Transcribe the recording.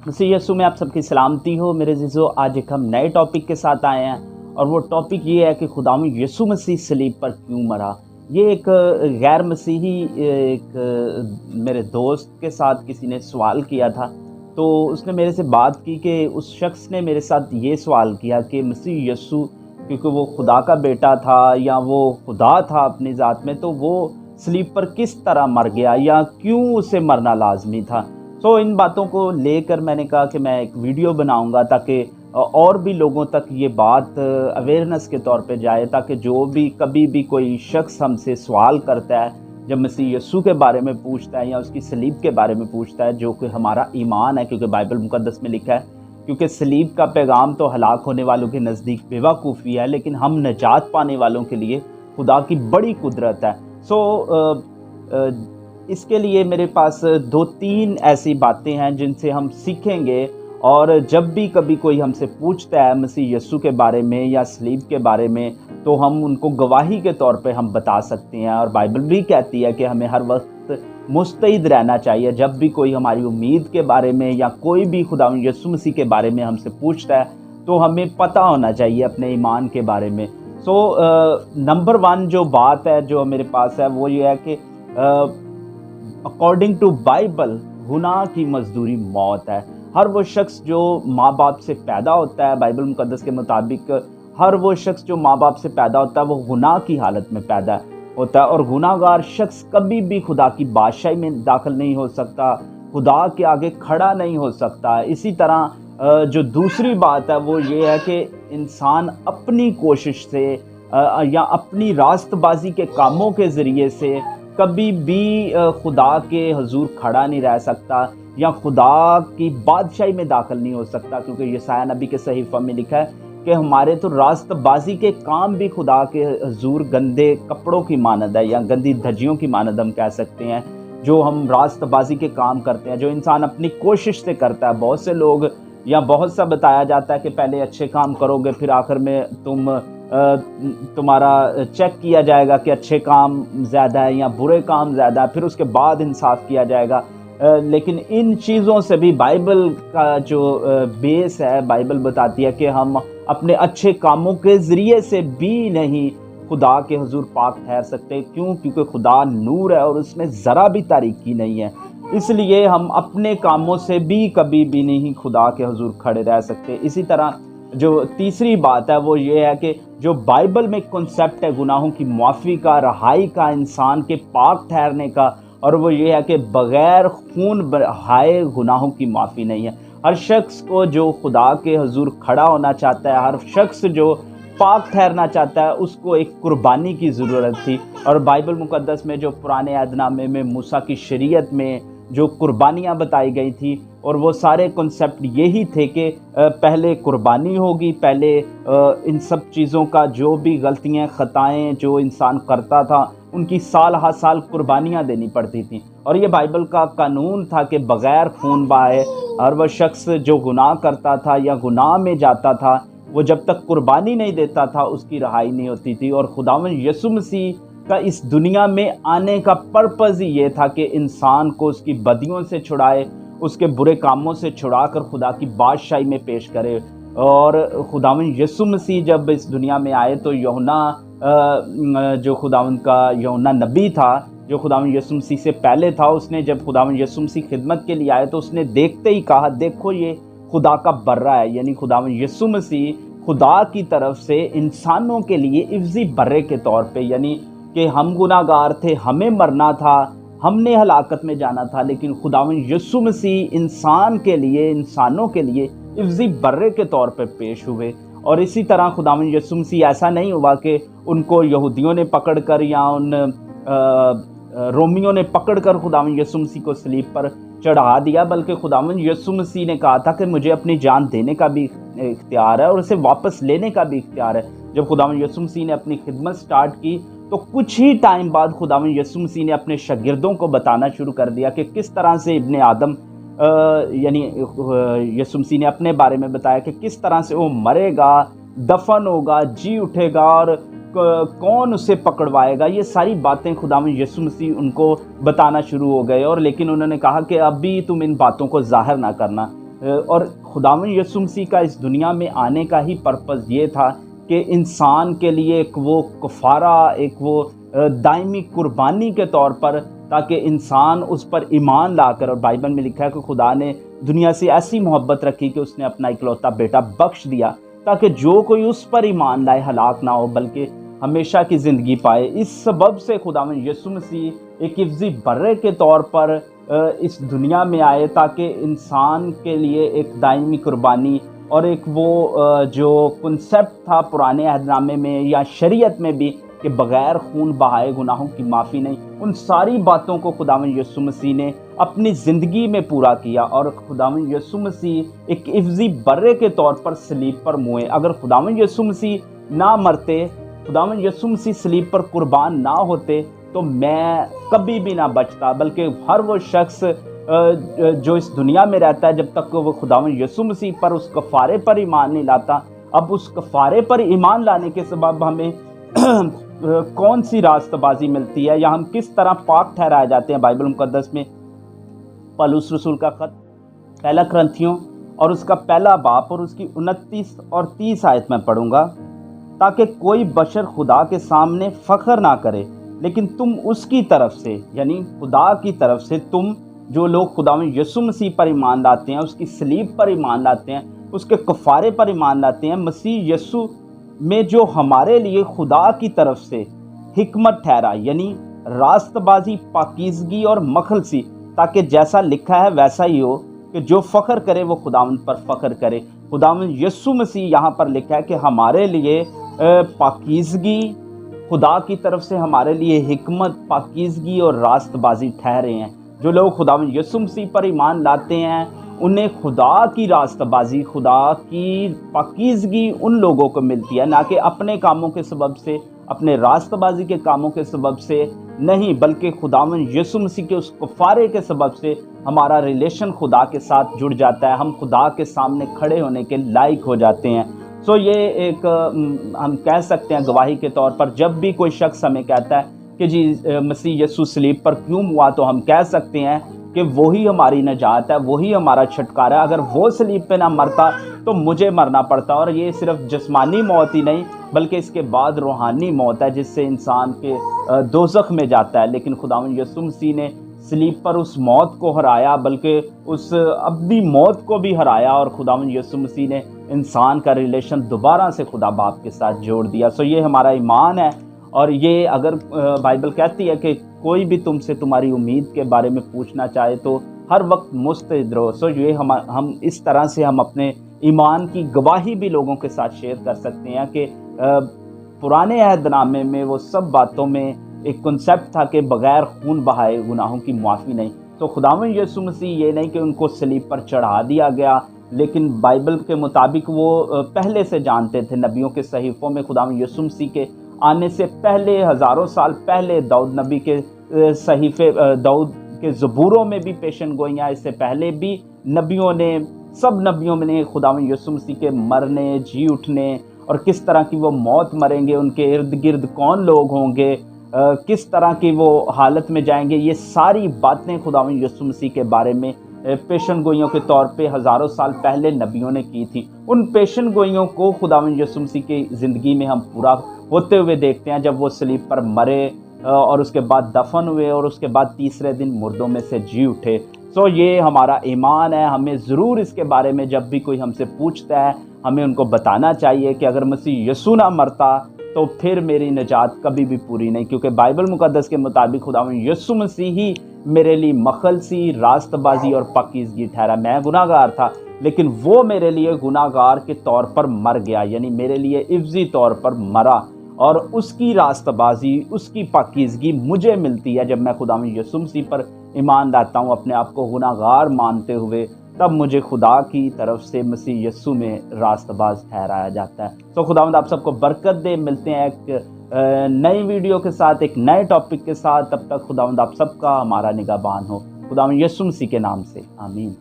मसीह यीशु में आप सबकी सलामती हो मेरे अज़ीज़ों। आज एक हम नए टॉपिक के साथ आए हैं और वो टॉपिक ये है कि खुदावंद यीशु मसीह सलीब पर क्यों मरा। ये एक गैर मसीही मेरे दोस्त के साथ किसी ने सवाल किया था, तो उसने मेरे से बात की कि उस शख्स ने मेरे साथ ये सवाल किया कि मसीह यीशु क्योंकि वो खुदा का बेटा था या वो खुदा था अपनी ज़ात में, तो वो सलीब पर किस तरह मर गया या क्यों उसे मरना लाजमी था। तो इन बातों को लेकर मैंने कहा कि मैं एक वीडियो बनाऊंगा ताकि और भी लोगों तक ये बात अवेयरनेस के तौर पे जाए, ताकि जो भी कभी भी कोई शख्स हमसे सवाल करता है, जब मसीह यीशु के बारे में पूछता है या उसकी सलीब के बारे में पूछता है, जो कि हमारा ईमान है, क्योंकि बाइबल मुकद्दस में लिखा है क्योंकि सलीब का पैगाम तो हलाक होने वालों के नज़दीक बेवकूफ़ी है, लेकिन हम निजात पाने वालों के लिए खुदा की बड़ी कुदरत है। इसके लिए मेरे पास 2-3 ऐसी बातें हैं जिनसे हम सीखेंगे, और जब भी कभी कोई हमसे पूछता है मसीह यीशु के बारे में या सलीब के बारे में, तो हम उनको गवाही के तौर पे हम बता सकते हैं। और बाइबल भी कहती है कि हमें हर वक्त मुस्तैद रहना चाहिए। जब भी कोई हमारी उम्मीद के बारे में या कोई भी खुदावंद यीशु मसीह के बारे में हमसे पूछता है, तो हमें पता होना चाहिए अपने ईमान के बारे में। नंबर 1 जो बात है जो मेरे पास है वो ये है कि अकॉर्डिंग टू बाइबल गुनाह की मजदूरी मौत है। हर वो शख्स जो माँ बाप से पैदा होता है, बाइबल मुकद्दस के मुताबिक हर वो शख्स जो माँ बाप से पैदा होता है वो गुनाह की हालत में पैदा होता है, और गुनाहगार शख्स कभी भी खुदा की बादशाही में दाखिल नहीं हो सकता, खुदा के आगे खड़ा नहीं हो सकता। इसी तरह जो दूसरी बात है वो ये है कि इंसान अपनी कोशिश से या अपनी रास्तबाजी के कामों के ज़रिए से कभी भी खुदा के हुजूर खड़ा नहीं रह सकता या खुदा की बादशाही में दाखिल नहीं हो सकता, क्योंकि यशायाह नबी के सहीफा में लिखा है कि हमारे तो रास्तबाजी के काम भी खुदा के हुजूर गंदे कपड़ों की मानद है या गंदी धज्जियों की मानद हम कह सकते हैं। जो हम रास्तबाजी के काम करते हैं, जो इंसान अपनी कोशिश से करता है। बहुत से लोग या बहुत सा बताया जाता है कि पहले अच्छे काम करोगे, फिर आखिर में तुम्हारा चेक किया जाएगा कि अच्छे काम ज़्यादा है या बुरे काम ज़्यादा है, फिर उसके बाद इंसाफ किया जाएगा। लेकिन इन चीज़ों से भी बाइबल का जो बेस है, बाइबल बताती है कि हम अपने अच्छे कामों के ज़रिए से भी नहीं खुदा के हुजूर पाक ठहर सकते। क्यों? क्योंकि खुदा नूर है और उसमें ज़रा भी तारीकी नहीं है। इसलिए हम अपने कामों से भी कभी भी नहीं खुदा के हुजूर खड़े रह सकते। इसी तरह जो तीसरी बात है वो ये है कि जो बाइबल में कॉन्सेप्ट है गुनाहों की माफ़ी का, रहाई का, इंसान के पाक ठहरने का, और वो ये है कि बग़ैर खून बहाए गुनाहों की माफ़ी नहीं है। हर शख्स को जो खुदा के हुजूर खड़ा होना चाहता है, हर शख्स जो पाक ठहरना चाहता है, उसको एक कुर्बानी की ज़रूरत थी। और बाइबल मुकद्दस में जो पुराने अहदनामे में मूसा की शरीयत में जो कुर्बानियाँ बताई गई थी, और वो सारे कॉन्सेप्ट यही थे कि पहले कुर्बानी होगी, पहले इन सब चीज़ों का जो भी गलतियाँ ख़ताएँ जो इंसान करता था उनकी साल हा साल कुर्बानियाँ देनी पड़ती थी। और ये बाइबल का कानून था कि बग़ैर खून बहाए हर वह शख्स जो गुनाह करता था या गुनाह में जाता था, वो जब तक कुर्बानी नहीं देता था उसकी रहाई नहीं होती थी। और खुदावंद यीशु मसीह का इस दुनिया में आने का पर्पज़ ही ये था कि इंसान को उसकी बदियों से छुड़ाए, उसके बुरे कामों से छुड़ाकर खुदा की बादशाही में पेश करे। और खुदावंद यीशु मसीह जब इस दुनिया में आए तो यूहन्ना जो खुदावंद का यूहन्ना नबी था, जो खुदावंद यीशु मसीह से पहले था, उसने जब खुदावंद यीशु मसीह खिदमत के लिए आए तो उसने देखते ही कहा, देखो ये खुदा का बर्रा है। यानी खुदावंद यीशु मसीह खुदा की तरफ से इंसानों के लिए इफ्जी बर्रे के तौर पे, यानी कि हम गुनाहगार थे, हमें मरना था, हमने हलाकत में जाना था, लेकिन खुदावंद यीशु मसीह इंसान के लिए, इंसानों के लिए इफ्जी बर्रे के तौर पे पेश हुए। और इसी तरह खुदावंद यीशु मसीह ऐसा नहीं हुआ कि उनको यहूदियों ने पकड़कर या उन रोमियों ने पकड़कर खुदावंद यीशु मसीह को सलीब पर चढ़ा दिया, बल्कि खुदावंद यीशु मसीह ने कहा था कि मुझे अपनी जान देने का भी इख्तियार है और उसे वापस लेने का भी इख्तियार है। जब खुदावंद यीशु मसीह ने अपनी खिदमत स्टार्ट की तो कुछ ही टाइम बाद खुदावंद यीशु मसीह ने अपने शागिर्दों को बताना शुरू कर दिया कि किस तरह से इब्ने आदम यानी यीशु मसीह ने अपने बारे में बताया कि किस तरह से वो मरेगा, दफन होगा, जी उठेगा और कौन उसे पकड़वाएगा। ये सारी बातें खुदावंद यीशु मसीह उनको बताना शुरू हो गए। और लेकिन उन्होंने कहा कि अभी तुम इन बातों को ज़ाहिर ना करना, اور خداوند یسوع مسیح کا اس دنیا میں آنے کا ہی پرپس یہ تھا کہ انسان کے لیے ایک وہ کفارہ، ایک وہ دائمی قربانی کے طور پر، تاکہ انسان اس پر ایمان لا کر، اور بائبل میں لکھا ہے کہ خدا نے دنیا سے ایسی محبت رکھی کہ اس نے اپنا اکلوتا بیٹا بخش دیا، تاکہ جو کوئی اس پر ایمان لائے ہلاک نہ ہو بلکہ ہمیشہ کی زندگی پائے۔ اس سبب سے خداوند یسوع مسیح ایک حفظی برے کے طور پر اس دنیا میں آئے، تاکہ انسان کے لیے ایک دائمی قربانی اور ایک وہ جو کنسیپٹ تھا پرانے عہد نامے میں یا شریعت میں بھی کہ بغیر خون بہائے گناہوں کی معافی نہیں، ان ساری باتوں کو خداوند یسوع مسیح نے اپنی زندگی میں پورا کیا، اور خداوند یسوع مسیح ایک حفظی برے کے طور پر صلیب پر موئے۔ اگر خداوند یسوع مسیح نہ مرتے، خداوند یسوع مسیح صلیب پر قربان نہ ہوتے، تو میں کبھی بھی نہ بچتا، بلکہ ہر وہ شخص جو اس دنیا میں رہتا ہے جب تک وہ خداوند یسوع مسیح پر اس کفارے پر ایمان نہیں لاتا، اب اس کفارے پر ایمان لانے کے سبب ہمیں کون سی راست بازی ملتی ہے، یا ہم کس طرح پاک ٹھہرائے جاتے ہیں۔ بائبل مقدس میں پولس رسول کا خط پہلا کرنتھیوں اور اس کا پہلا باب اور اس کی 29 اور 30 آیت میں پڑھوں گا، تاکہ کوئی بشر خدا کے سامنے فخر نہ کرے، لیکن تم اس کی طرف سے، یعنی خدا کی طرف سے، تم جو لوگ خداوند یسوع مسیح پر ایمان لاتے ہیں، اس کی صلیب پر ایمان لاتے ہیں، اس کے کفارے پر ایمان لاتے ہیں، مسیح یسوع میں جو ہمارے لیے خدا کی طرف سے حکمت ٹھہرا، یعنی راست بازی، پاکیزگی اور مخلصی، تاکہ جیسا لکھا ہے ویسا ہی ہو کہ جو فخر کرے وہ خداوند پر فخر کرے۔ خداوند یسوع مسیح یہاں پر لکھا ہے کہ ہمارے لیے پاکیزگی، خدا کی طرف سے ہمارے لیے حکمت، پاکیزگی اور راست بازی ٹھہرے ہیں۔ جو لوگ خداوند یسوع مسیح پر ایمان لاتے ہیں، انہیں خدا کی راست بازی، خدا کی پاکیزگی ان لوگوں کو ملتی ہے، نہ کہ اپنے کاموں کے سبب سے، اپنے راست بازی کے کاموں کے سبب سے نہیں، بلکہ خداوند یسوع مسیح کے اس کفارے کے سبب سے ہمارا ریلیشن خدا کے ساتھ جڑ جاتا ہے، ہم خدا کے سامنے کھڑے ہونے کے لائق ہو جاتے ہیں۔ یہ ایک ہم کہہ سکتے ہیں گواہی کے طور پر، جب بھی کوئی شخص ہمیں کہتا ہے کہ جی مسیح یسوع صلیب پر کیوں ہوا، تو ہم کہہ سکتے ہیں کہ وہی ہماری نجات ہے، وہی ہمارا چھٹکارا ہے۔ اگر وہ صلیب پہ نہ مرتا تو مجھے مرنا پڑتا، اور یہ صرف جسمانی موت ہی نہیں بلکہ اس کے بعد روحانی موت ہے، جس سے انسان کے دوزخ میں جاتا ہے۔ لیکن خداوند یسوع مسیح نے صلیب پر اس موت کو ہرایا، بلکہ اس ابدی موت کو بھی ہرایا، اور خداوند یسوع مسیح نے انسان کا ریلیشن دوبارہ سے خدا باپ کے ساتھ جوڑ دیا۔ یہ ہمارا ایمان ہے، اور یہ اگر بائبل کہتی ہے کہ کوئی بھی تم سے تمہاری امید کے بارے میں پوچھنا چاہے تو ہر وقت مستعد رہو۔ یہ ہم اس طرح سے ہم اپنے ایمان کی گواہی بھی لوگوں کے ساتھ شیئر کر سکتے ہیں کہ پرانے عہد نامے میں وہ سب باتوں میں ایک کنسیپٹ تھا کہ بغیر خون بہائے گناہوں کی معافی نہیں۔ تو خداوند یسوع مسیح یہ نہیں کہ ان کو صلیب پر چڑھا دیا گیا، لیکن بائبل کے مطابق وہ پہلے سے جانتے تھے، نبیوں کے صحیفوں میں خداوند یسوع مسیح کے آنے سے پہلے، ہزاروں سال پہلے، داؤد نبی کے صحیفے، داؤد کے زبوروں میں بھی پیشن گوئیاں، اس سے پہلے بھی نبیوں نے، سب نبیوں نے خداوند یسوع مسیح کے مرنے، جی اٹھنے اور کس طرح کی وہ موت مریں گے، ان کے ارد گرد کون لوگ ہوں گے، کس طرح کی وہ حالت میں جائیں گے، یہ ساری باتیں خداوند یسوع مسیح کے بارے میں پیشن گوئیوں کے طور پہ ہزاروں سال پہلے نبیوں نے کی تھی۔ ان پیشن گوئیوں کو خداوند یسوع مسیح کی زندگی میں ہم پورا ہوتے ہوئے دیکھتے ہیں، جب وہ صلیب پر مرے اور اس کے بعد دفن ہوئے اور اس کے بعد تیسرے دن مردوں میں سے جی اٹھے۔ یہ ہمارا ایمان ہے۔ ہمیں ضرور اس کے بارے میں جب بھی کوئی ہم سے پوچھتا ہے، ہمیں ان کو بتانا چاہیے کہ اگر مسیح یسوع نہ مرتا تو پھر میری نجات کبھی بھی پوری نہیں، کیونکہ بائبل مقدس کے مطابق خداوند یسوع مسیح ہی میرے لیے مخلصی، راست بازی اور پاکیزگی ٹھہرا۔ میں گناہ گار تھا، لیکن وہ میرے لیے گناہ گار کے طور پر مر گیا، یعنی میرے لیے عوضی طور پر مرا، اور اس کی راست بازی، اس کی پاکیزگی مجھے ملتی ہے جب میں خداوند یسوع مسیح پر ایمان لاتا ہوں، اپنے آپ کو گناہ گار مانتے ہوئے، تب مجھے خدا کی طرف سے مسیح یسوع میں راست باز ٹھہرایا جاتا ہے۔ خداوند آپ سب کو برکت دے۔ ملتے ہیں ایک نئی ویڈیو کے ساتھ، ایک نئے ٹاپک کے ساتھ۔ تب تک خداوند آپ سب کا ہمارا نگہبان ہو، خداوند یسوع مسیح کے نام سے، آمین۔